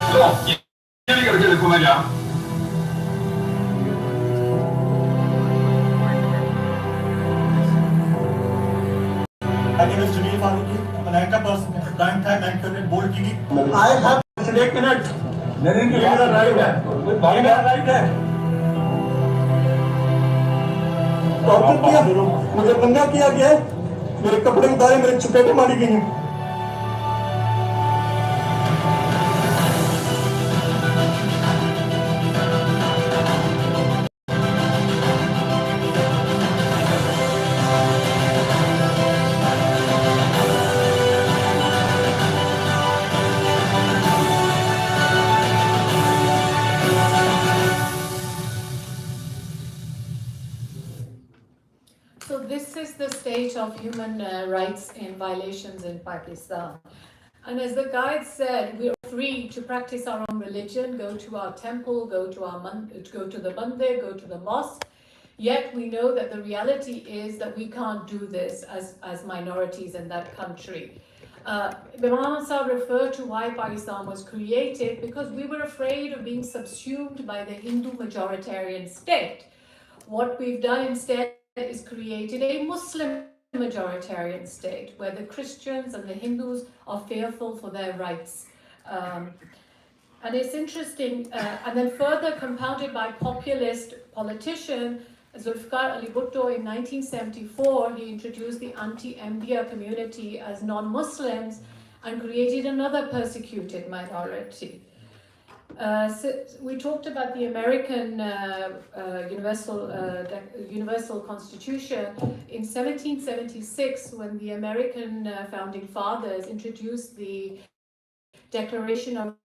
ये भी करके देखो मैं क्या My name is Jamil Faruqi. I'm an anchor person at the prime time anchor in Bold TV. I have 1 minute. मेरा राइट है, मेरा राइट है। टॉर्चर किया, मुझे नंगा किया गया, मेरे कपड़े उतारे, मेरे चपेटें मारी गई हैं। So this is the state of human rights and violations in Pakistan. And as the guide said, we are free to practice our own religion, go to our temple, go to the mandir, go to the mosque. Yet we know that the reality is that we can't do this as minorities in that country. Imam Sahib referred to why Pakistan was created because we were afraid of being subsumed by the Hindu majoritarian state. What we've done instead is created a Muslim majoritarian state where the Christians and the Hindus are fearful for their rights. And it's interesting, and then further compounded by populist politician Zulfikar Ali Bhutto in 1974, he introduced the anti-Ahmadiyya community as non-Muslims and created another persecuted minority. So we talked about the American Universal Constitution. In 1776, when the American founding fathers introduced the Declaration of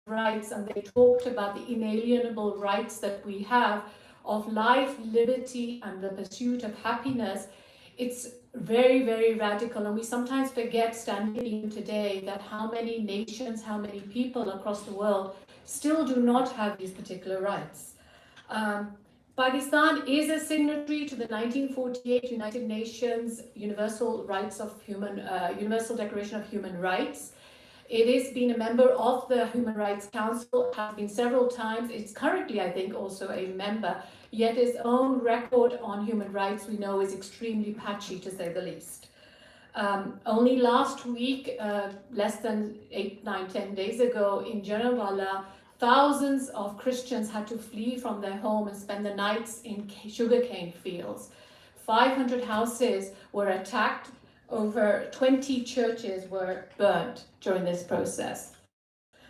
Rights, and they talked about the inalienable rights that we have of life, liberty, and the pursuit of happiness, it's very, very radical. And we sometimes forget, standing today, that how many nations, how many people across the world still do not have these particular rights. Pakistan is a signatory to the 1948 United Nations Universal Declaration of Human Rights. It has been a member of the Human Rights Council, has been several times. It's currently, I think, also a member, yet its own record on human rights, we know, is extremely patchy, to say the least. Only last week, less than 8, 9, 10 days ago, in Jallianwala, thousands of Christians had to flee from their home and spend the nights in sugarcane fields. 500 houses were attacked. Over 20 churches were burnt during this process.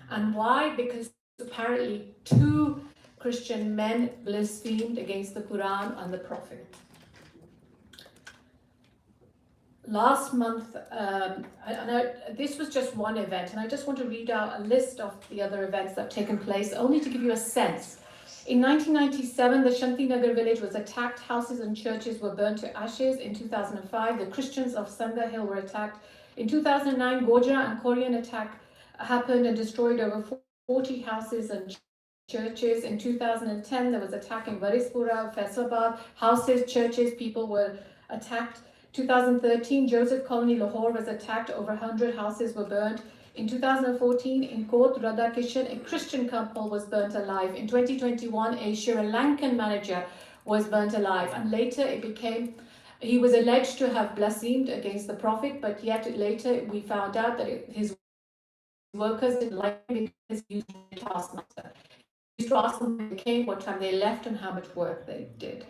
And why? Because apparently 2 Christian men blasphemed against the Quran and the Prophet. Last month, this was just one event, and I just want to read out a list of the other events that have taken place, only to give you a sense. In 1997, the Shantinagar village was attacked. Houses and churches were burnt to ashes. In 2005, the Christians of Sanga Hill were attacked. In 2009, Gojra and Korean attack happened and destroyed over 40 houses and churches. In 2010, there was attack in Varispura, Faisalabad. Houses, churches, people were attacked. 2013, Joseph Colony, Lahore was attacked. Over 100 houses were burned. In 2014, in Kot Radhakishan, a Christian couple was burnt alive. In 2021, a Sri Lankan manager was burnt alive. And later he was alleged to have blasphemed against the Prophet, but yet later we found out that his workers didn't like him because he used a taskmaster. He used to ask them when they came, what time they left, and how much work they did.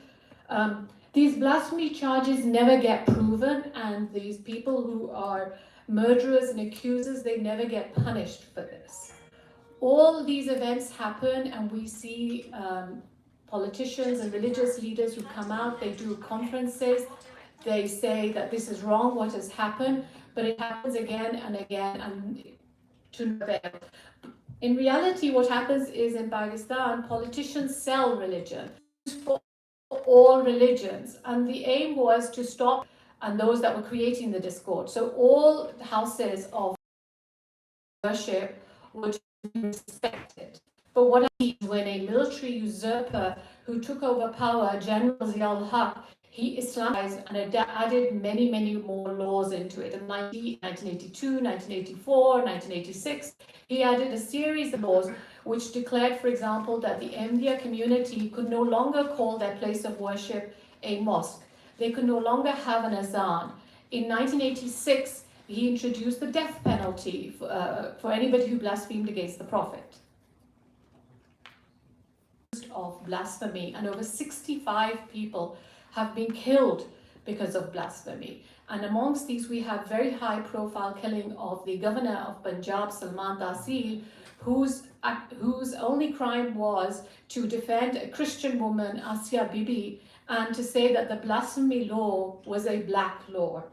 These blasphemy charges never get proven, and these people who are murderers and accusers, they never get punished for this. All these events happen, and we see politicians and religious leaders who come out, they do conferences, they say that this is wrong, what has happened, but it happens again and again, and to no avail. In reality, what happens is in Pakistan, politicians sell religion for all religions, and the aim was to stop and those that were creating the discord. So all houses of worship would be respected. But what happens when a military usurper who took over power, General Ziaul Haq, he Islamized and added many, many more laws into it. In 1982, 1984, 1986, he added a series of laws which declared, for example, that the Ahmadiyya community could no longer call their place of worship a mosque. They could no longer have an azan. In 1986, he introduced the death penalty for anybody who blasphemed against the Prophet. Of blasphemy, and over 65 people have been killed because of blasphemy. And amongst these, we have very high profile killing of the governor of Punjab, Salman Taseer, whose only crime was to defend a Christian woman, Asya Bibi, and to say that the blasphemy law was a black law.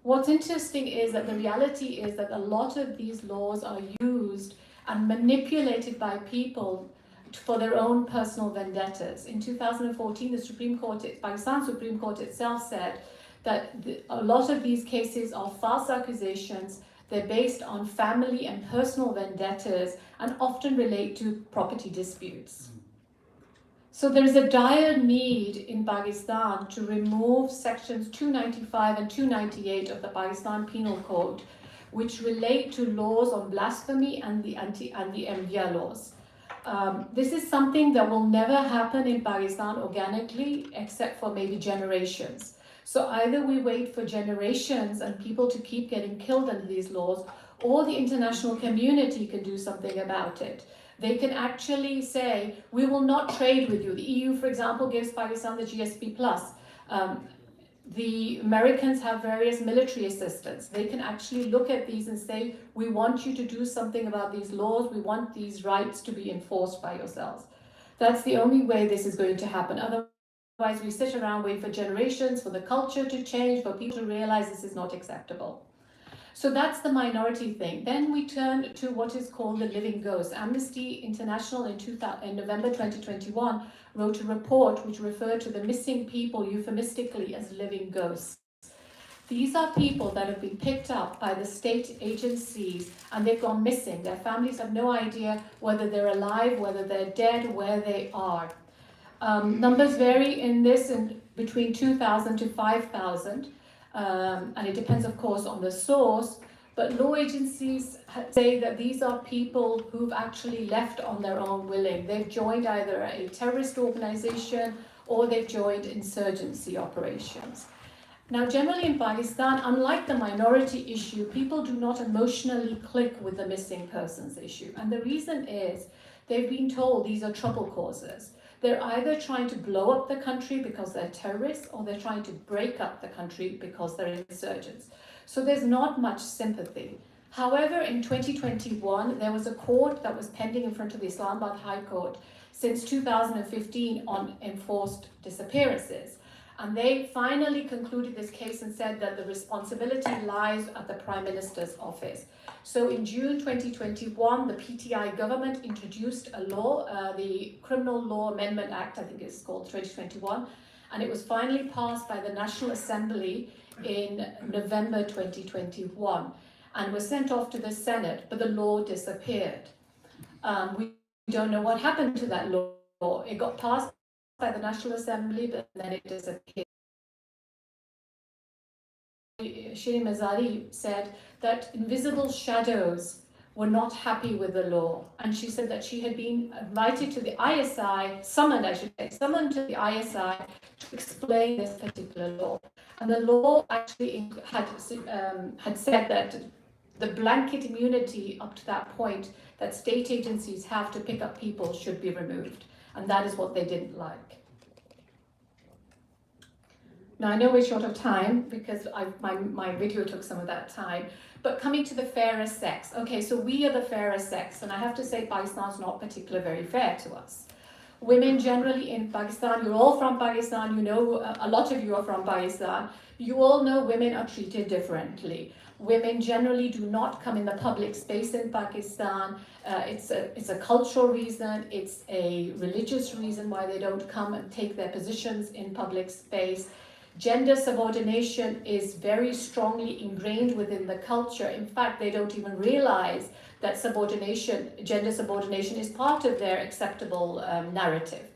What's interesting is that the reality is that a lot of these laws are used and manipulated by people for their own personal vendettas. In 2014, the Supreme Court, Pakistan Supreme Court itself said that a lot of these cases are false accusations. They're based on family and personal vendettas and often relate to property disputes. So there is a dire need in Pakistan to remove sections 295 and 298 of the Pakistan Penal Code, which relate to laws on blasphemy and the Ahmadiyya laws. This is something that will never happen in Pakistan organically, except for maybe generations. So either we wait for generations and people to keep getting killed under these laws, or the international community can do something about it. They can actually say, we will not trade with you. The EU, for example, gives Pakistan the GSP+. The Americans have various military assistance. They can actually look at these and say, we want you to do something about these laws. We want these rights to be enforced by yourselves. That's the only way this is going to happen. Otherwise, we sit around, wait for generations, for the culture to change, for people to realize this is not acceptable. So that's the minority thing. Then we turn to what is called the living ghost. Amnesty International in November 2021 wrote a report which referred to the missing people euphemistically as living ghosts. These are people that have been picked up by the state agencies and they've gone missing. Their families have no idea whether they're alive, whether they're dead, where they are. Numbers vary in this between 2,000 to 5,000. And it depends, of course, on the source, but law agencies say that these are people who've actually left on their own willing. They've joined either a terrorist organization or they've joined insurgency operations. Now, generally in Pakistan, unlike the minority issue, people do not emotionally click with the missing persons issue. And the reason is they've been told these are trouble causers. They're either trying to blow up the country because they're terrorists, or they're trying to break up the country because they're insurgents. So there's not much sympathy. However, in 2021, there was a court that was pending in front of the Islamabad High Court since 2015 on enforced disappearances. And they finally concluded this case and said that the responsibility lies at the Prime Minister's office. So in June 2021, the PTI government introduced a law, the Criminal Law Amendment Act, I think it's called 2021, and it was finally passed by the National Assembly in November 2021 and was sent off to the Senate, but the law disappeared. We don't know what happened to that law. It got passed by the National Assembly, but then it disappeared. Shirin Mazari said that invisible shadows were not happy with the law, and she said that she had been invited to the ISI, summoned to the ISI to explain this particular law. And the law actually had said that the blanket immunity up to that point that state agencies have to pick up people should be removed, and that is what they didn't like. Now, I know we're short of time because my video took some of that time, but coming to the fairer sex. Okay, so we are the fairer sex, and I have to say Pakistan's not particularly very fair to us. Women generally in Pakistan, you're all from Pakistan, you know, a lot of you are from Pakistan, you all know women are treated differently. Women generally do not come in the public space in Pakistan. It's a cultural reason, it's a religious reason why they don't come and take their positions in public space. Gender subordination is very strongly ingrained within the culture. In fact, they don't even realize that gender subordination is part of their acceptable narrative.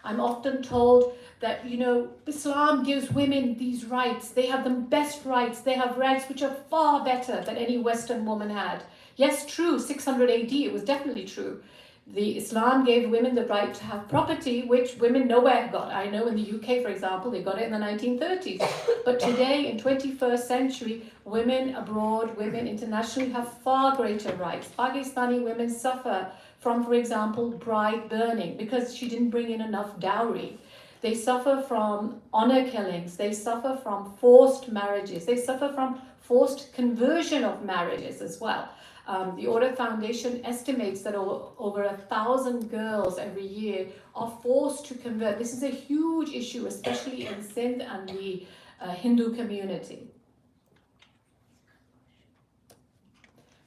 I'm often told that, you know, Islam gives women these rights. They have the best rights. They have rights which are far better than any Western woman had. Yes, true, 600 AD, it was definitely true. The Islam gave women the right to have property, which women nowhere got. I know in the UK, for example, they got it in the 1930s. But today, in 21st century, women abroad, women internationally have far greater rights. Pakistani women suffer from, for example, bride burning because she didn't bring in enough dowry. They suffer from honor killings. They suffer from forced marriages. They suffer from forced conversion of marriages as well. The Order Foundation estimates that over 1,000 girls every year are forced to convert. This is a huge issue, especially in Sindh and the Hindu community.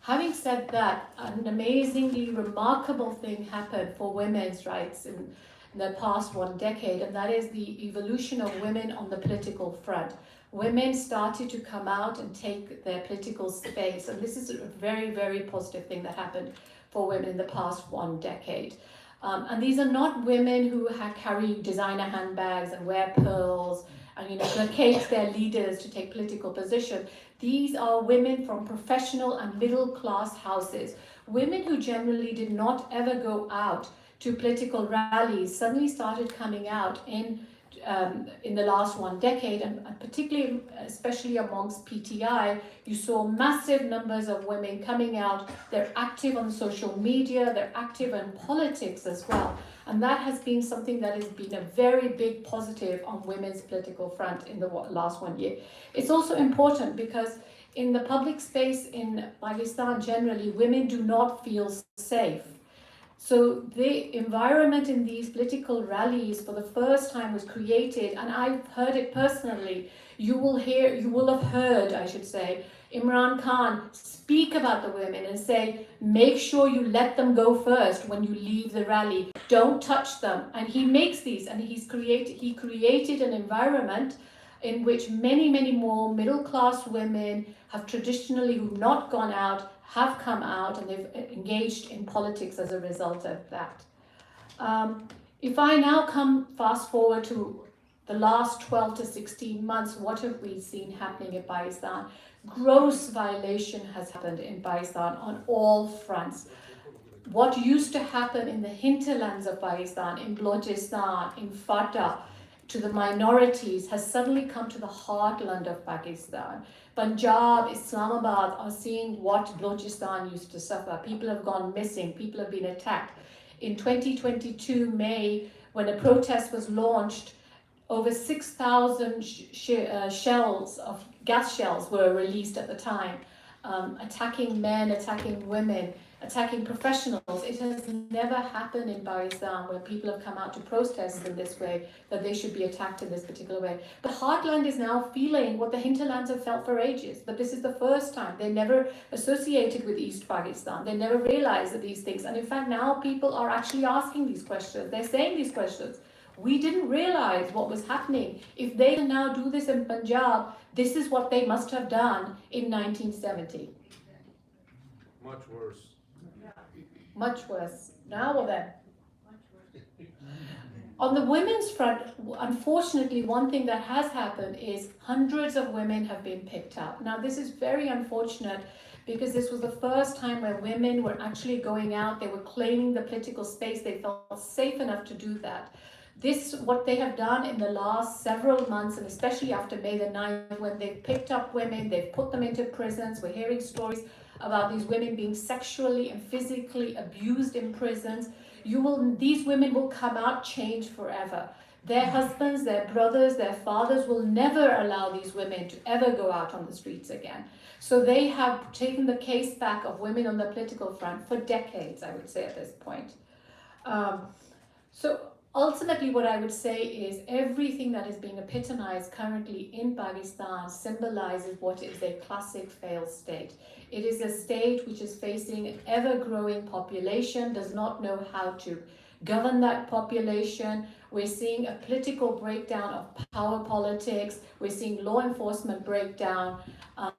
Having said that, an amazingly remarkable thing happened for women's rights in the past 1 decade, and that is the evolution of women on the political front. Women started to come out and take their political space, and this is a very, very positive thing that happened for women in the past 1 decade. And these are not women who carry designer handbags and wear pearls and, you know, placate their leaders to take political position. These are women from professional and middle class houses, women who generally did not ever go out to political rallies, suddenly started coming out in the last 1 decade, and particularly, especially amongst PTI, you saw massive numbers of women coming out. They're active on social media, they're active in politics as well. And that has been something that has been a very big positive on women's political front in the last 1 year. It's also important because in the public space in Pakistan generally, women do not feel safe. So the environment in these political rallies for the first time was created, and I've heard it personally. You will have heard, I should say, Imran Khan speak about the women and say, make sure you let them go first when you leave the rally. Don't touch them. And he makes these, and he created an environment in which many, many more middle-class women have traditionally, who've not gone out, have come out, and they've engaged in politics as a result of that. If I now fast forward to the last 12 to 16 months, what have we seen happening in Pakistan? Gross violation has happened in Pakistan on all fronts. What used to happen in the hinterlands of Pakistan, in Balochistan, in Fatah, to the minorities, has suddenly come to the heartland of Pakistan. Punjab, Islamabad are seeing what Balochistan used to suffer. People have gone missing, people have been attacked. In 2022 May, when a protest was launched, over 6,000 shells of gas shells were released at the time, attacking men, attacking women, attacking professionals. It has never happened in Pakistan where people have come out to protest in this way, that they should be attacked in this particular way. But Heartland is now feeling what the hinterlands have felt for ages, but this is the first time. They never associated with East Pakistan. They never realized that these things, and in fact now people are actually asking these questions. They're saying these questions. We didn't realize what was happening. If they can now do this in Punjab, this is what they must have done in 1970. Much worse. Much worse. Now or then? On the women's front, unfortunately, one thing that has happened is hundreds of women have been picked up. Now, this is very unfortunate because this was the first time where women were actually going out. They were claiming the political space. They felt safe enough to do that. This, what they have done in the last several months, and especially after May the 9th, when they've picked up women, they've put them into prisons. We're hearing stories about these women being sexually and physically abused in prisons. These women will come out changed forever. Their husbands, their brothers, their fathers will never allow these women to ever go out on the streets again. So they have taken the case back of women on the political front for decades, I would say at this point. So ultimately, what I would say is everything that is being epitomized currently in Pakistan symbolizes what is a classic failed state. It is a state which is facing an ever-growing population, does not know how to govern that population. We're seeing a political breakdown of power politics. We're seeing law enforcement breakdown,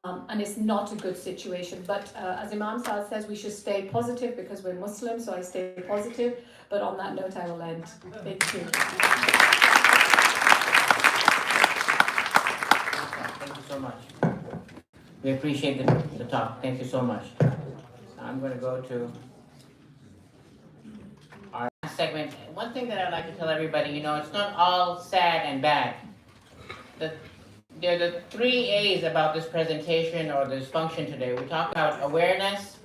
and it's not a good situation. But as Imam Saad says, we should stay positive because we're Muslim, so I stay positive. But on that note, I will end. Thank you. Thank you so much. We appreciate the talk. Thank you so much. I'm going to go to our last segment. One thing that I'd like to tell everybody, it's not all sad and bad. There are the 3 A's about this presentation or this function today. We talk about awareness,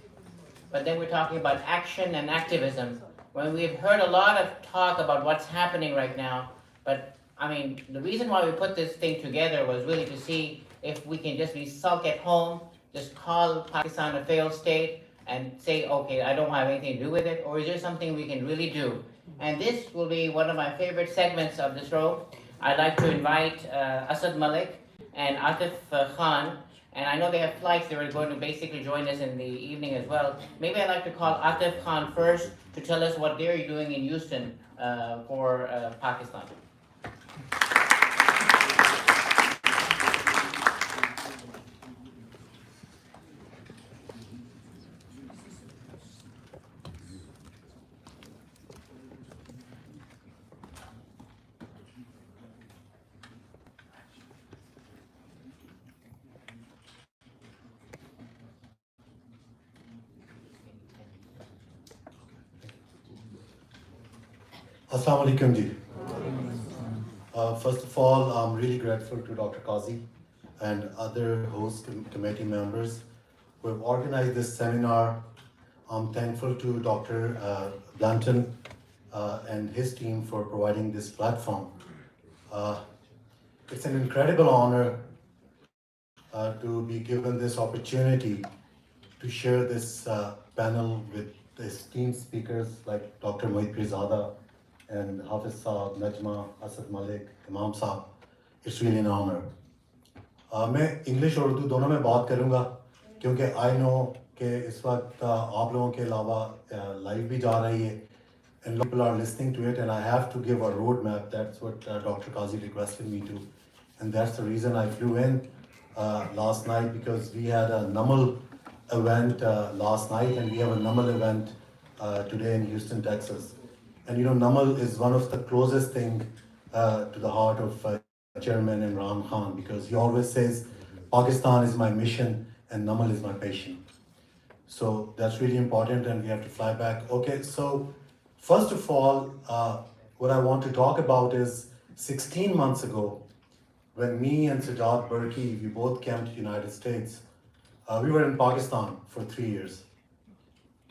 but then we're talking about action and activism. When we've heard a lot of talk about what's happening right now, but the reason why we put this thing together was really to see if we can just be sulk at home, just call Pakistan a failed state and say, okay, I don't have anything to do with it, or is there something we can really do? And this will be one of my favorite segments of this row. I'd like to invite Asad Malik and Atif Khan, and I know they have flights. They were going to basically join us in the evening as well. Maybe I'd like to call Atif Khan first to tell us what they're doing in Houston for Pakistan. Assalamu alaikum ji. First of all, I'm really grateful to Dr. Qazi and other host committee members who have organized this seminar. I'm thankful to Dr. Blanton and his team for providing this platform. It's an incredible honor to be given this opportunity to share this panel with esteemed speakers like Dr. Moeed Pirzada and Hafiz Saab, Najma, Asad Malik, Imam Saab. It's really an honor. मैं English और उर्दू दोनों में बात करूँगा क्योंकि I know कि इस वक्त आप लोगों के अलावा लाइव भी जा रही है and people are listening to it, and I have to give a roadmap. That's what Dr. Qazi requested me to, and that's the reason I flew in last night, because we had a NAML event last night, and we have a NAML event today in Houston, Texas. And NAML is one of the closest thing to the heart of Chairman Imran Khan, because he always says, Pakistan is my mission and NAML is my passion. So that's really important, and we have to fly back. Okay, so first of all, what I want to talk about is 16 months ago, when me and Sajjad Burki, we both came to the United States, we were in Pakistan for 3 years.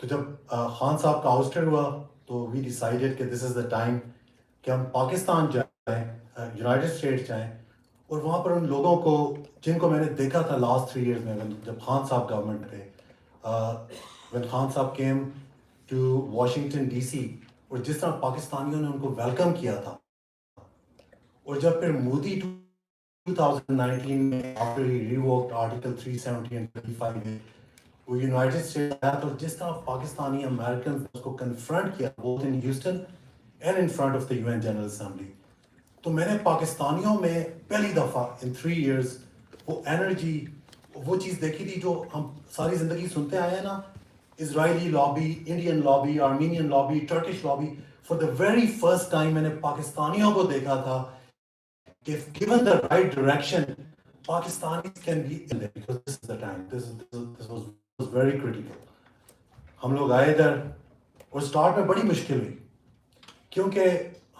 So जब Khan साहब का ouster हुआ, तो we decided that this is the time कि हम पाकिस्तान जाएं, United States जाएं, और वहाँ पर उन लोगों को जिनको मैंने देखा था last 3 years में, जब Khan साहब government थे, when Khan साहब came to Washington DC, और जिस तरह पाकिस्तानियों ने उनको वेलकम किया था, और जब फिर मोदी 2019 में after he revoked Article 370 and 35 में वो यूनाइटेड स्टेट्स आया, तो जिस तरह पाकिस्तानी अमेरिकन उसको कन्फ्रंट किया both in Houston and in front of the UN General Assembly, तो मैंने पाकिस्तानियों में पहली दफ़ा in 3 years वो एनर्जी, वो चीज़ देखी थी जो हम सारी ज़िंदगी सुनते आए हैं ना, Israeli lobby, Indian lobby, Armenian lobby, Turkish lobby. For the very first time मैंने पाकिस्तानियों को देखा था कि if given the right direction, Pakistanis can be in there, because this is the time. This was very critical. हम लोग आए इधर और स्टार्ट में बड़ी मुश्किल हुई, क्योंकि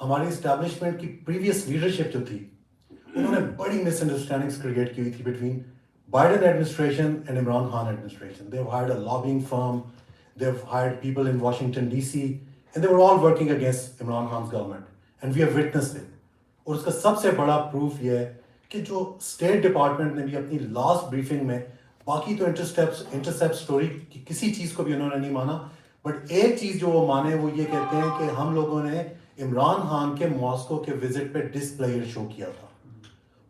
हमारी इस्टेब्लिशमेंट की प्रीवियस लीडरशिप जो थी, उन्होंने बड़ी मिसअंडरस्टैंडिंग्स क्रिएट की हुई थी between Biden administration and Imran Khan administration. They've hired a lobbying firm, they've hired people in Washington DC, and they were all working against Imran Khan's government, and we have witnessed it. और उसका सबसे बड़ा proof ये है कि जो state department ने भी अपनी लास्ट ब्रीफिंग में, बाकी तो इंटरसेप्ट स्टोरी की किसी चीज़ को भी उन्होंने नहीं माना, बट एक चीज़ जो वो माने वो ये कहते हैं कि हम लोगों ने इमरान खान के मॉस्को के विजिट पे डिस्प्लेयर शो किया था.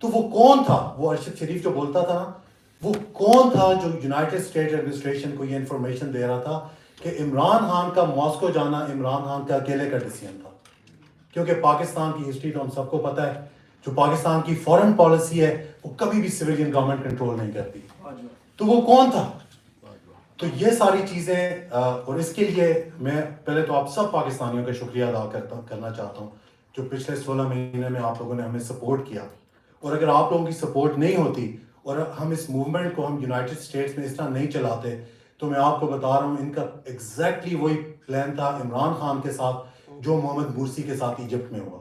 तो वो कौन था? वो अरशद शरीफ जो बोलता था ना, वो कौन था जो यूनाइटेड स्टेट एडमिनिस्ट्रेशन को ये इंफॉर्मेशन दे रहा था کہ عمران خان کا ماسکو جانا عمران خان کا اکیلے کا ڈیسیژن تھا، کیونکہ پاکستان کی ہسٹری تو ہم سب کو پتہ ہے، جو پاکستان کی فورن پالیسی ہے وہ کبھی بھی سویلین گورنمنٹ کنٹرول نہیں کرتی، تو وہ کون تھا؟ تو یہ ساری چیزیں اور اس کے لیے میں پہلے تو آپ سب پاکستانیوں کا شکریہ ادا کرنا چاہتا ہوں جو پچھلے 16 مہینے میں آپ لوگوں نے ہمیں سپورٹ کیا، اور اگر آپ لوگوں کی سپورٹ نہیں ہوتی اور ہم اس موومنٹ کو ہم یونائٹڈ اسٹیٹس میں اس طرح نہیں چلاتے، تو میں آپ کو بتا رہا ہوں ان کا ایگزیکٹلی وہی پلان تھا عمران خان کے ساتھ جو محمد مرسی کے ساتھ ایجپٹ میں ہوا.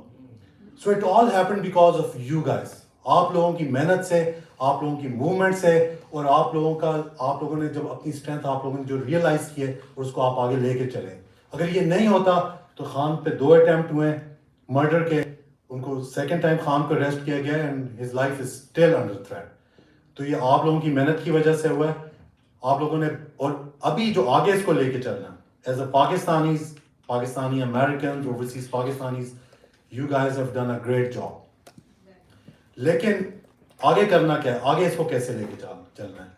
So it all happen because of you guys, آپ لوگوں کی محنت سے، آپ لوگوں کی موومنٹ سے، اور آپ لوگوں نے جب اپنی اسٹرینتھ آپ لوگوں نے جو ریئلائز کیے اور اس کو آپ آگے لے کے چلیں. اگر یہ نہیں ہوتا تو خان پہ 2 اٹیمپٹ ہوئے مرڈر کے، ان کو سیکنڈ ٹائم خان کو اریسٹ کیا گیا and his life is still under threat. تو یہ آپ لوگوں کی محنت کی وجہ سے ہوا ہے. آپ لوگوں نے، اور ابھی جو آگے اس کو لے کے چلنا as a Pakistani Americans, overseas Pakistanis, you guys have done a great job. لیکن آگے کرنا کیا ہے، آگے اس کو کیسے لے کے چلنا ہے؟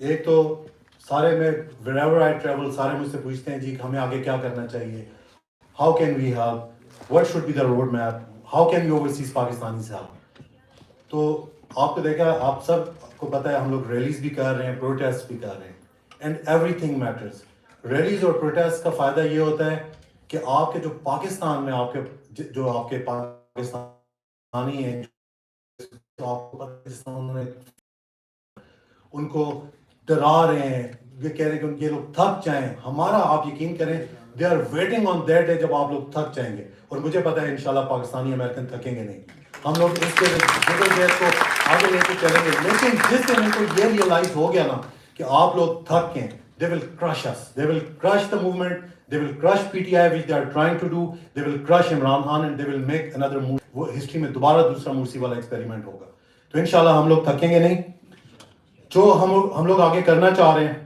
ایک تو سارے میں wherever I travel سارے مجھ سے پوچھتے ہیں جی ہمیں آگے کیا کرنا چاہیے، how can we help, what should be the road map, how can we overseas Pakistanis help. تو آپ کو دیکھا، آپ سب کو پتہ ہے ہم لوگ ریلیز بھی کر رہے ہیں، پروٹیسٹ بھی کر رہے ہیں، and everything matters. Release اور پروٹیسٹ کا فائدہ یہ ہوتا ہے کہ آپ کے جو پاکستان میں آپ کے پاکستانی ہیں، ان کو ڈرا رہے ہیں، یہ کہہ رہے ہیں کہ یہ لوگ تھک جائیں. ہمارا آپ یقین کریں they are waiting on that day جب آپ لوگ تھک جائیں گے، اور مجھے پتا ہے انشاءاللہ پاکستانی امریکن تھکیں گے نہیں. ہم لوگ اس کے کو آگے لے کے چلیں گے. لیکن جس دن ان کو یہ ریئلائز ہو گیا نا کہ آپ لوگ تھک گئے، they will crush us, they will crush the movement, they will crush PTI which they are trying to do, they will crush Imran Khan and they will make another move. وہ history میں دوبارہ دوسرا مرسی والا experiment ہوگا. تو انشاءاللہ ہم لوگ تھکیں گے نہیں. جو ہم لوگ آگے کرنا چاہ رہے ہیں،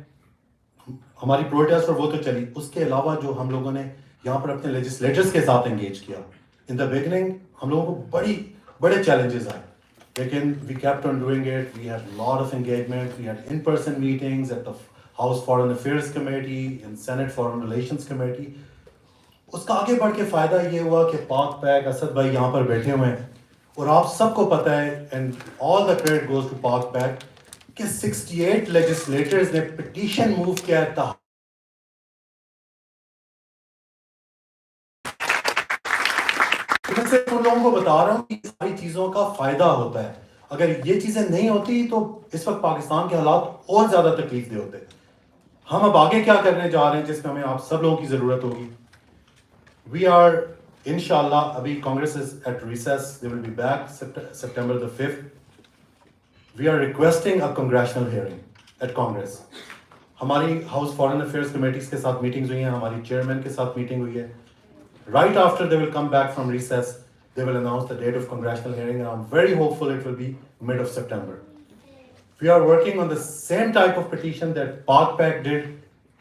ہماری پروٹیسٹ اور وہ تو چلی، اس کے علاوہ جو ہم لوگوں نے یہاں پر اپنے لیجسلیٹرز کے ساتھ انگیج کیا. ان دا بگننگ ہم لوگوں کو بڑے چیلنجز آئے، لیکن we kept on doing it. We had a lot of engagement, we had in-person meetings at the House Foreign Affairs Committee and Senate Foreign Relations Committee. اس کا آگے بڑھ کے فائدہ یہ ہوا کہ پاک پیک اسد بھائی یہاں پر بیٹھے ہوئے ہیں، اور آپ سب کو پتہ ہے and all the credit goes to Pak PAC کہ 68 لیجسلیٹرز نے پٹیشن موو کیا تھا. میں صرف ان لوگوں کو بتا رہا ہوں کہ ساری چیزوں کا فائدہ ہوتا ہے. اگر یہ چیزیں نہیں ہوتی تو اس وقت پاکستان کے حالات اور زیادہ تکلیف دہ ہوتے. ہم اب آگے کیا کرنے جا رہے ہیں جس میں ہمیں آپ سب لوگوں کی ضرورت ہوگی. وی آر انشاءاللہ، ابھی Congress is at recess, they will be back September the 5th. We are requesting a congressional hearing at Congress. ہماری ہاؤس فارن افیئرس کمیٹیز کے ساتھ میٹنگز ہوئی ہیں، ہماری چیئرمین کے ساتھ میٹنگ ہوئی ہے. Right after they will come back from recess, they will announce the date of congressional hearing, and I'm very hopeful it will be mid of September. We are working on the same type of petition that PAC did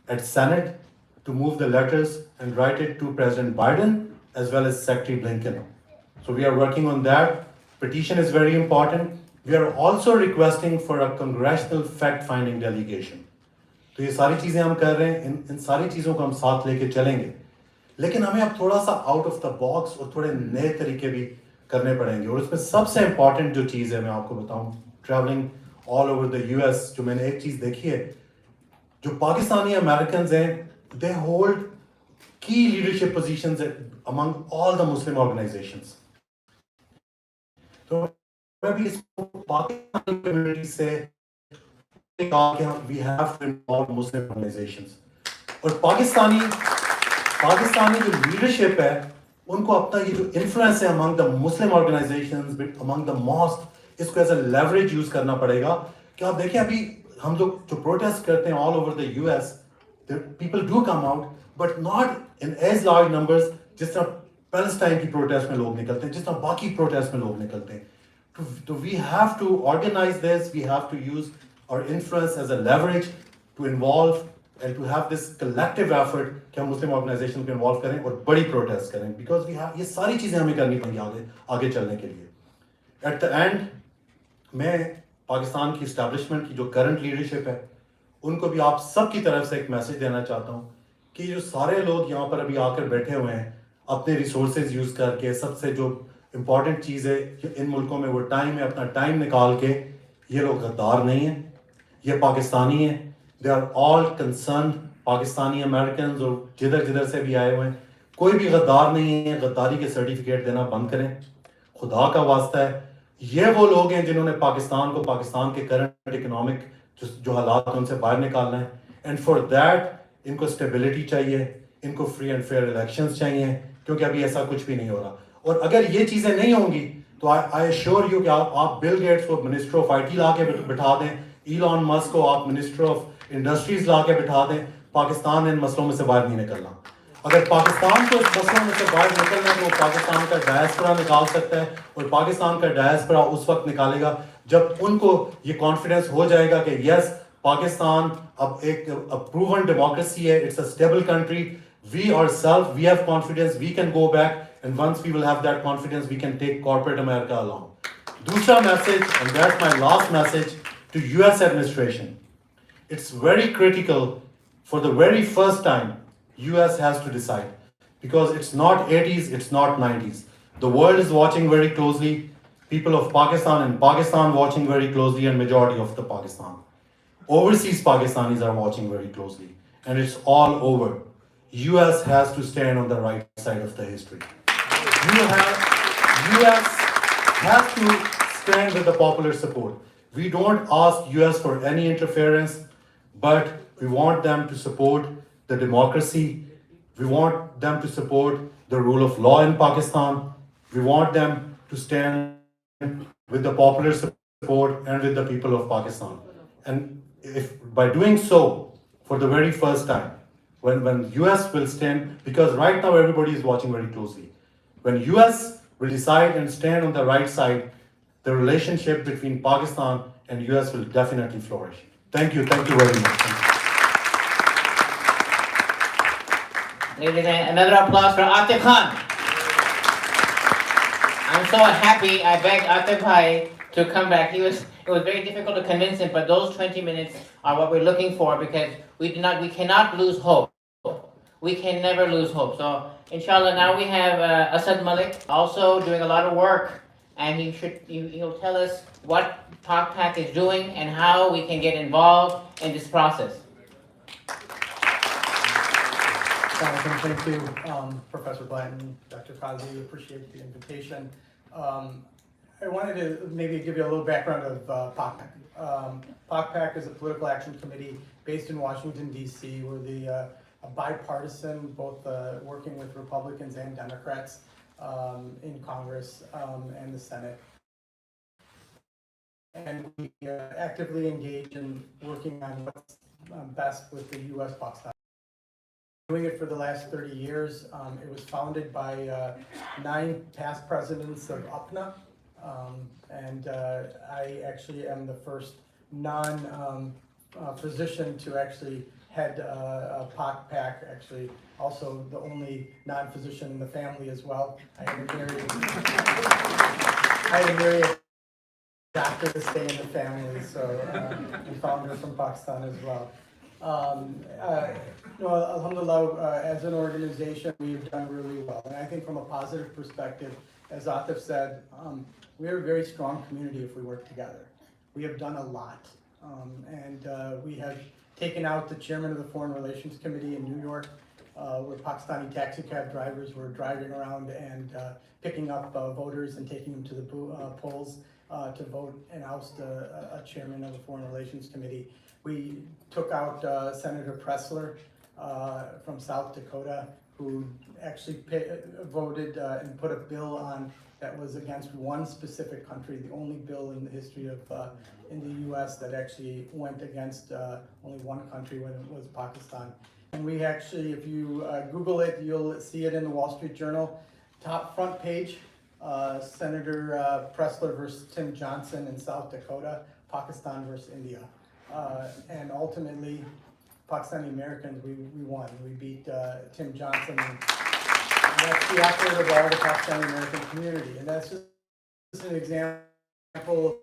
at Senate to move the letters and write it to President Biden as well as Secretary Blinken. So we are working on that. Petition is very important. We are also requesting for a congressional fact-finding delegation. تو یہ ساری چیزیں ہم کر رہے ہیں، ان ساری چیزوں کو ہم ساتھ لے کے چلیں گے. لیکن ہمیں اب تھوڑا سا آؤٹ آف دا باکس اور تھوڑے نئے طریقے بھی کرنے پڑیں گے. اور اس میں سب سے امپورٹنٹ جو چیز ہے میں آپ کو بتاؤں، travelling all over the U S, جو میں نے ایک چیز دیکھی ہے، جو پاکستانی امریکنز ہیں دے ہولڈ کی لیڈرشپ پوزیشنز امنگ آل دا مسلم آرگنائزیشنز. تو میں بھی اس کو پاکستانی کمیونٹی سے کہا کہ we have to involve Muslim organizations. اور پاکستانی جو لیڈرشپ ہے ان کو اپنا یہ جو انفلوئنس ہے امنگ دا مسلم آرگنائزیشنز، امنگ دا ماسک، اس کو ایز اے لیوریج یوز کرنا پڑے گا. کہ آپ دیکھیں ابھی ہم لوگ جو پروٹیسٹ کرتے ہیں all over the U S, people do come out but not in as large numbers جس طرح پیلسٹائن کی پروٹیسٹ میں لوگ نکلتے ہیں، جس طرح باقی پروٹیسٹ میں لوگ نکلتے ہیں. تو we have to organise this, we have to use or influence as a leverage to involve and to have this collective effort کہ ہم مسلم آرگنائزیشن کو انوالو کریں اور بڑی پروٹیسٹ کریں. بیکاز یہ ساری چیزیں ہمیں کرنی پڑیں گی آگے چلنے کے لیے. ایٹ دا اینڈ میں پاکستان کی اسٹیبلشمنٹ کی جو کرنٹ لیڈرشپ ہے ان کو بھی آپ سب کی طرف سے ایک میسج دینا چاہتا ہوں कि जो सारे लोग यहाँ पर अभी आकर बैठे हुए हैं अपने रिसोर्सेज यूज़ करके, सबसे जो इम्पॉर्टेंट चीज़ है इन मुल्कों में वो टाइम है, अपना टाइम निकाल के, ये लोग गद्दार नहीं हैं, ये पाकिस्तानी हैं। They are all concern Pakistani American और जिधर जिधर से भी आए हुए हैं, कोई भी गद्दार नहीं है। गद्दारी के सर्टिफिकेट देना बंद करें, खुदा का वास्ता है। ये वो लोग हैं जिन्होंने पाकिस्तान को, पाकिस्तान के करंट इकोनॉमिक जो हालात हैं उनसे बाहर निकालना है। एंड फॉर दैट इनको स्टेबिलिटी चाहिए, इनको फ्री एंड फेयर इलेक्शंस चाहिए, क्योंकि अभी ऐसा कुछ भी नहीं हो रहा। और अगर ये चीज़ें नहीं होंगी तो आई एश्योर यू कि आप बिल गेट्स को मिनिस्टर ऑफ IT ला के बिठा दें, इलॉन मस्क को आप मिनिस्टर ऑफ इंडस्ट्रीज ला के बिठा दें, पाकिस्तान इन मसलों में से बाहर नहीं निकलना। अगर पाकिस्तान को इस मसलों में से बाहर निकलना है तो वो पाकिस्तान का डायस्पोरा निकाल सकता है, और पाकिस्तान का डायस्पोरा उस वक्त निकालेगा जब उनको ये कॉन्फिडेंस हो जाएगा कि यस, पाकिस्तान अब एक प्रूवन डेमोक्रेसी है, it's a stable country, we ourselves, we have confidence, we can go back, and once we will have that confidence, we can take corporate America along. दूसरा message, and that's my last message to US administration. It's very critical, for the very first time, US has to decide, because it's not 80s, it's not 90s. The world is watching very closely, people of Pakistan and Pakistan watching very closely, and majority of the Pakistan. Overseas Pakistanis are watching very closely, and it's all over. US has to stand on the right side of the history. US has to stand with the popular support. We don't ask US for any interference, but we want them to support the democracy. We want them to support the rule of law in Pakistan. We want them to stand with the popular support and with the people of Pakistan. And if by doing so, for the very first time, when US will stand, because right now everybody is watching very closely, when US will decide and stand on the right side, the relationship between Pakistan and US will definitely flourish. Thank you very much. Ladies and another applause for Atif Khan. I'm so happy. I begged Atif Bhai to come back. It was very difficult to convince him, but those 20 minutes are what we're looking for, because we cannot lose hope. We can never lose hope. So inshallah, now we have Asad Malik also doing a lot of work, and he'll tell us what PAC is doing and how we can get involved in this process. Thank you, Professor Blanton, Dr. Kazi. We appreciate the invitation. I wanted to maybe give you a little background of PAC. PAC is a political action committee based in Washington, D.C. We're a bipartisan, both working with Republicans and Democrats in Congress and the Senate. And we actively engage in working on what's best with the U.S.-Pakistan. Doing it for the last 30 years. It was founded by 9 past presidents of UPNA, and I actually am the first non-physician to actually head PAC, actually also the only non-physician in the family as well. I had to marry a doctor to stay in the family, so we found her from Pakistan as well. Alhamdulillah, as an organization, we've done really well. And I think from a positive perspective, as Atif said, we're a very strong community if we work together. We have done a lot. We have taken out the chairman of the Foreign Relations Committee in New York, where Pakistani taxi cab drivers were driving around and picking up voters and taking them to the polls to vote and oust a chairman of the Foreign Relations Committee. We took out Senator Pressler from South Dakota, who actually voted and put a bill on that was against one specific country, the only bill in the history of in the U.S. that actually went against only one country, when it was Pakistan. And we actually, if you Google it, you'll see it in the Wall Street Journal, top front page, Senator Pressler versus Tim Johnson in South Dakota, Pakistan versus India. And ultimately, Pakistani Americans, we won. We beat Tim Johnson. And that's the effort of all the Pakistani American community. And that's just an example,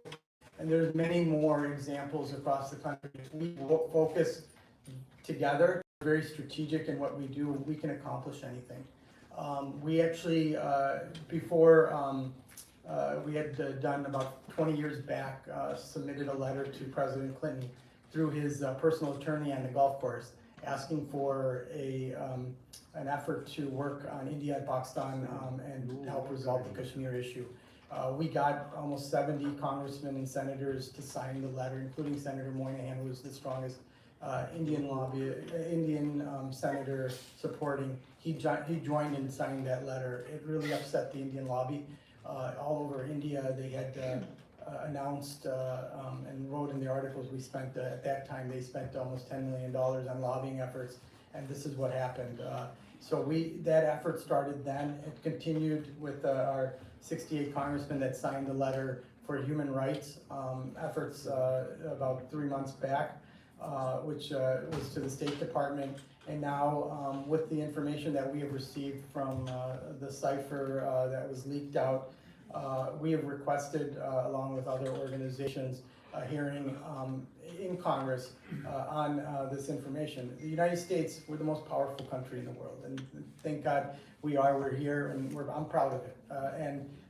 and there's many more examples across the country. We focus together. very strategic in what we do. We can accomplish anything. We actually, before we had done about 20 years back, submitted a letter to President Clinton through his personal attorney on the golf course, asking for an effort to work on India and Pakistan and help resolve the Kashmir issue. We got almost 70 congressmen and senators to sign the letter, including Senator Moynihan, who was the strongest Indian senator supporting. He joined in signing that letter. It really upset the Indian lobby. All over India, they had announced and wrote in the articles we spent, at that time, they spent almost $10 million on lobbying efforts, and this is what happened. So that effort started then. It continued with our 68 congressmen that signed the letter for human rights efforts about 3 months back, which was to the State Department. And now with the information that we have received from the cipher that was leaked out, we have requested, along with other organizations, a hearing in Congress on this information. The United States, we're the most powerful country in the world, and thank God we're here, and I'm proud of it.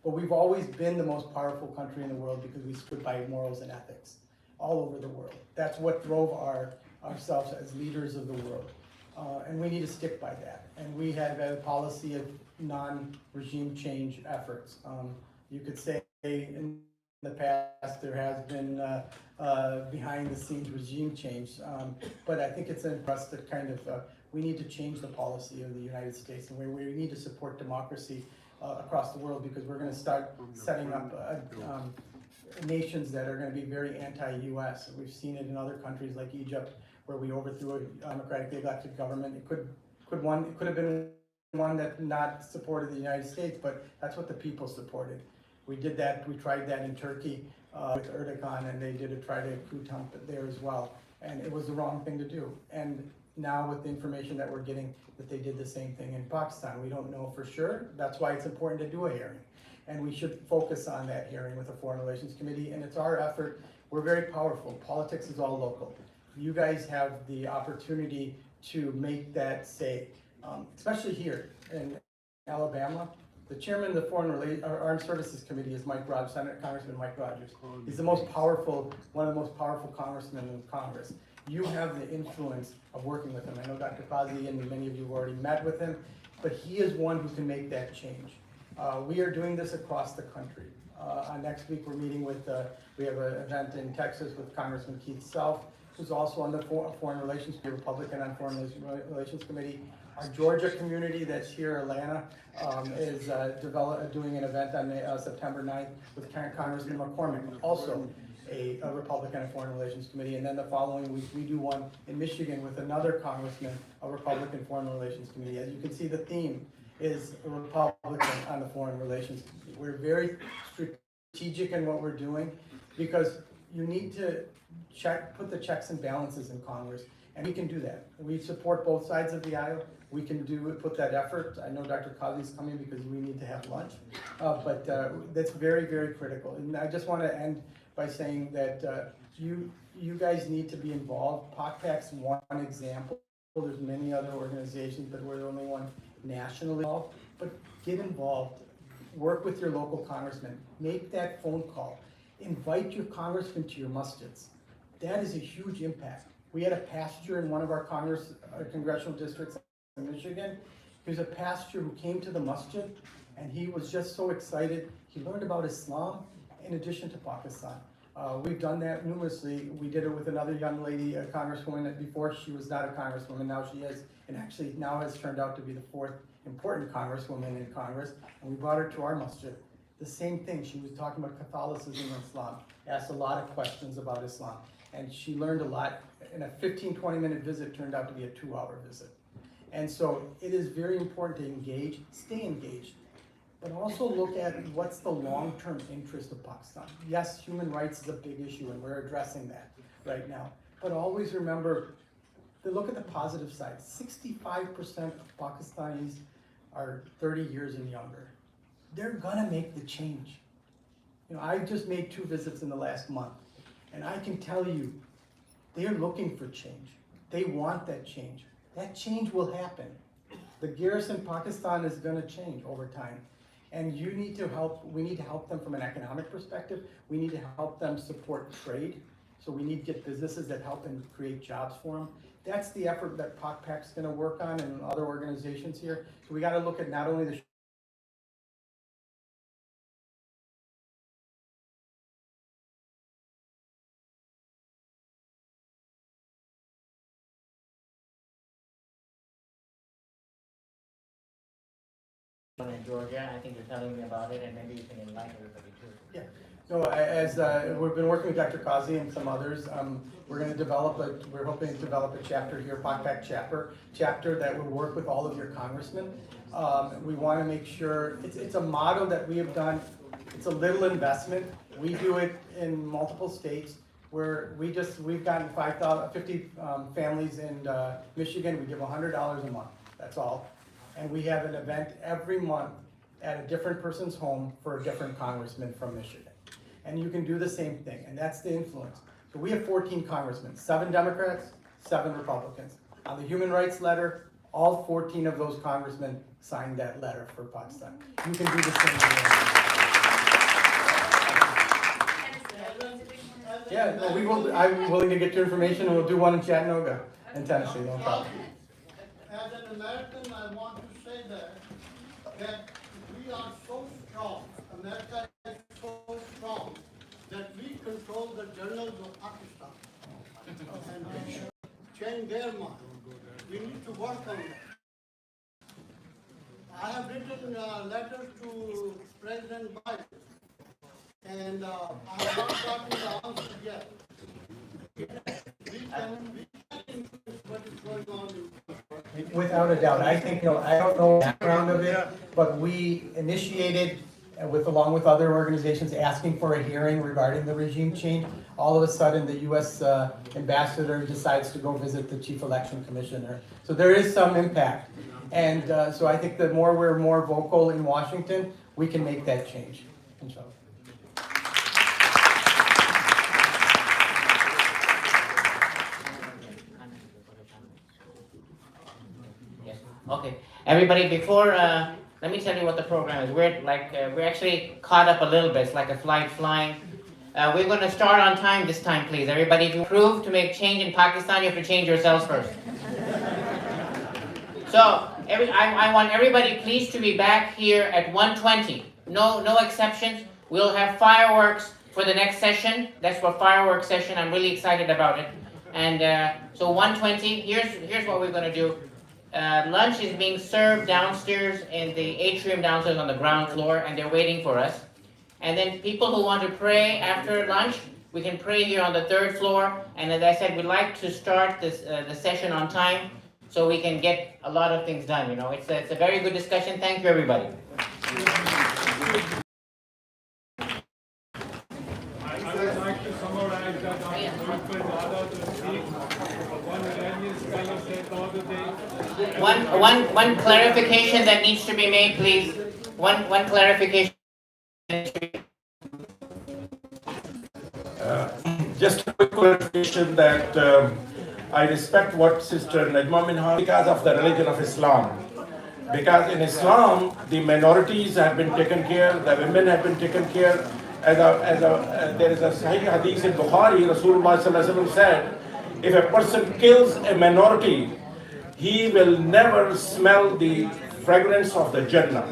But we've always been the most powerful country in the world because we stood by morals and ethics all over the world. That's what drove ourselves as leaders of the world. And we need to stick by that. And we have a policy of non-regime change efforts. You could say in the past there has been behind the scenes regime change, but I think it's for us to kind of, we need to change the policy of the United States, and we need to support democracy across the world, because we're going to start setting up nations that are going to be very anti-US. We've seen it in other countries like Egypt, where we overthrew a democratically elected government. It could have been one that not supported the United States, but that's what the people supported. We did that. We tried that in Turkey with Erdogan, and they did try to coup there as well, and it was the wrong thing to do. And now with the information that we're getting, that they did the same thing in Pakistan. We don't know for sure. That's why it's important to do a hearing, and we should focus on that hearing with the Foreign Relations Committee. And it's our effort. We're very powerful. Politics is all local. You guys have the opportunity to make that say, especially here in Alabama. The chairman of the Armed Services Committee is Mike Rogers, Senator Congressman Mike Rogers. He's the most powerful, one of the most powerful congressmen in Congress. You have the influence of working with him. I know Dr. Fazzi and many of you have already met with him, but he is one who can make that change. We are doing this across the country. Next week we're meeting with, we have an event in Texas with Congressman Keith Self, who's also on the Foreign Relations, Republican on Foreign Relations Committee. Our Georgia community that's here, Atlanta, is doing an event on September 9th with Congressman McCormick, also a Republican on Foreign Relations Committee. And then the following week, we do one in Michigan with another congressman, a Republican Foreign Relations Committee. As you can see, the theme is a Republican on the Foreign Relations Committee. We're very strategic in what we're doing, because you need to put the checks and balances in Congress, and we can do that. We support both sides of the aisle. We can put that effort. I know Dr. Kazi's coming because we need to have lunch, but that's very, very critical. And I just want to end by saying that you guys need to be involved. POCPAC's one example. There's many other organizations, but we're the only one nationally involved. But get involved. Work with your local congressman. Make that phone call. Invite your congressman to your masjids. That is a huge impact. We had a pastor in one of our congressional districts in Michigan. He was a pastor who came to the masjid, and he was just so excited. He learned about Islam in addition to Pakistan. We've done that numerously. We did it with another young lady, a congresswoman, that before she was not a congresswoman, now she is, and actually now has turned out to be the 4th important congresswoman in Congress, and we brought her to our masjid. The same thing, she was talking about Catholicism and Islam, asked a lot of questions about Islam, and she learned a lot. And a 15-20 minute visit turned out to be a 2-hour visit. And so it is very important to engage, stay engaged, but also look at what's the long-term interest of Pakistan. Yes, human rights is a big issue, and we're addressing that right now. But always remember to look at the positive side. 65% of Pakistanis are 30 years and younger. They're gonna make the change. You know, I just made 2 visits in the last month, and I can tell you, they're looking for change. They want that change. That change will happen. The garrison Pakistan is gonna change over time. And you need to help, we need to help them from an economic perspective. We need to help them support trade. So we need to get businesses that help and create jobs for them. That's the effort that POCPAC's gonna work on and other organizations here. So we gotta look at not only the In Georgia, I think you're telling me about it, and maybe you can enlighten everybody too. Yeah. So as we've been working with Dr. Kazi and some others, we're going to we're hoping to develop a chapter here, POCPAC chapter that will work with all of your congressmen. We want to make sure, it's a model that we have done, it's a little investment. We do it in multiple states where we've gotten 50 families in Michigan, we give $100 a month, that's all. And we have an event every month at a different person's home for a different congressman from Michigan. And you can do the same thing, and that's the influence. So we have 14 congressmen, 7 Democrats, 7 Republicans. On the human rights letter, all 14 of those congressmen signed that letter for Pakistan. You can do the same thing. Yeah, no, we will, I'm willing to get your information, and we'll do one in Chattanooga, in Tennessee, no problem. As an American, I want to say that we are so strong, America is so strong, that we control the journals of Pakistan. And we should change their mind. We need to work on that. I have written letters to President Biden, and I have not gotten the answer yet. We can influence what is going on in Without a doubt, I think, I don't know the background of it, but we initiated along with other organizations asking for a hearing regarding the regime change. All of a sudden, the U.S. ambassador decides to go visit the chief election commissioner. So there is some impact. And so I think the more we're more vocal in Washington, we can make that change. Inshallah. Okay, everybody, before, let me tell you what the program is. We're actually caught up a little bit. It's like a flight flying. We're going to start on time this time, please. Everybody, if you approve to make change in Pakistan, you have to change yourselves first. So, I want everybody please to be back here at 1:20. No exceptions. We'll have fireworks for the next session. That's for fireworks session. I'm really excited about it. And so 1:20, here's what we're going to do. Lunch is being served downstairs in the atrium downstairs on the ground floor, and they're waiting for us. And then people who want to pray after lunch, we can pray here on the 3rd floor. And as I said, we'd like to start this the session on time so we can get a lot of things done. It's a very good discussion. Thank you, everybody. I would like to summarize that Dr. Moeed Pirzada to speak. One Iranian scholar said the other day. One clarification that needs to be made, please. One clarification. Just a quick clarification that I respect what Sister Najma Minhaj because of the religion of Islam. Because in Islam, the minorities have been taken care, the women have been taken care. There is a Sahih Hadith in Bukhari, Rasulullah Sallallahu Alaihi Wasallam said, if a person kills a minority, he will never smell the fragrance of the Jannah.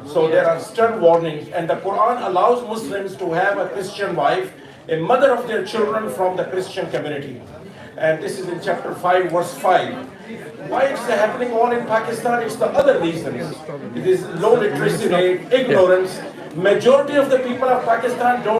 So there are stern warnings, and the Quran allows Muslims to have a Christian wife, a mother of their children from the Christian community. And this is in chapter 5, verse 5. Why it's happening all in Pakistan? It's the other reasons. It is low literacy rate, ignorance. Majority of the people of Pakistan don't